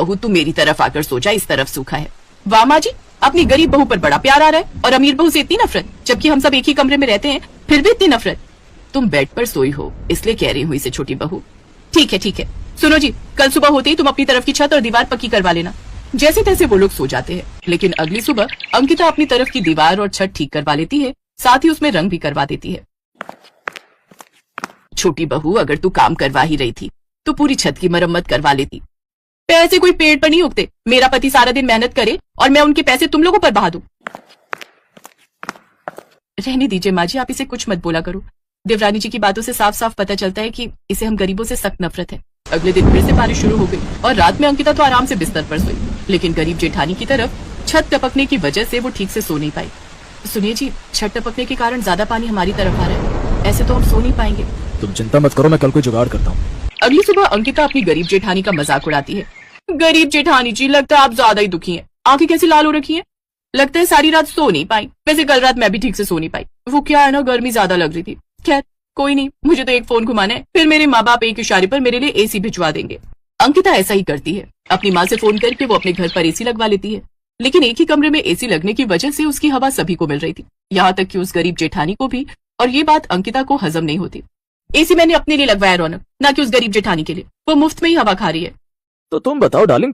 बहू तू मेरी तरफ आकर सो जा, इस तरफ सूखा है। वाह माँ जी, अपनी गरीब बहू पर बड़ा प्यार आ रहा है और अमीर बहू से इतनी नफरत, जबकि हम सब एक ही कमरे में रहते हैं फिर भी इतनी नफरत। तुम बेड पर सोई हो इसलिए कह रही हूँ इसे छोटी बहू। ठीक है ठीक है, सुनो जी, कल सुबह होते ही तुम अपनी तरफ की छत और दीवार पक्की करवा लेना। जैसे तैसे वो लोग सो जाते हैं, लेकिन अगली सुबह अंकिता अपनी तरफ की दीवार और छत ठीक करवा लेती है, साथ ही उसमें रंग भी करवा देती है। छोटी बहू, अगर तू काम करवा ही रही थी तो पूरी छत की मरम्मत करवा लेती। पैसे कोई पेड़ पर नहीं उगते, मेरा पति सारा दिन मेहनत करे और मैं उनके पैसे तुम लोगों पर बहा दूं। रहने दीजिए माँ जी, आप इसे कुछ मत बोला करो। देवरानी जी की बातों से साफ साफ पता चलता है कि इसे हम गरीबों से सख्त नफरत है। अगले दिन फिर से बारिश शुरू हो गई और रात में अंकिता तो आराम से बिस्तर पर सोई, लेकिन गरीब जेठानी की तरफ छत टपकने की वजह से वो ठीक से सो नहीं पाई। सुनिए जी, छत टपकने के कारण ज्यादा पानी हमारी तरफ आ रहा है, ऐसे तो हम सो नहीं पाएंगे। तुम चिंता मत करो, मैं कल कोई जुगाड़ करता हूँ। अगली सुबह अंकिता अपनी गरीब जेठानी का मजाक उड़ाती है। गरीब जेठानी जी, लगता है आप ज्यादा ही दुखी हैं, आंखें कैसी लाल हो रखी हैं, लगता है सारी रात सो नहीं पाई। वैसे कल रात मैं भी ठीक से सो नहीं पाई, वो क्या है ना, गर्मी ज्यादा लग रही थी। खैर कोई नहीं, मुझे तो एक फोन घुमाना है, फिर मेरे माँ बाप एक इशारे पर मेरे लिए एसी भिजवा देंगे। अंकिता ऐसा ही करती है, अपनी माँ से फोन करके वो अपने घर पर एसी लगवा लेती है, लेकिन एक ही कमरे में एसी लगने की वजह से उसकी हवा सभी को मिल रही थी, यहाँ तक कि उस गरीब जेठानी को भी। और ये बात अंकिता को हजम नहीं होती। एसी मैंने अपने लिए लगवाया रौनक, ना कि उस गरीब जेठानी के लिए, वो मुफ्त में ही हवा खा रही है। तो तुम बताओ डार्लिंग,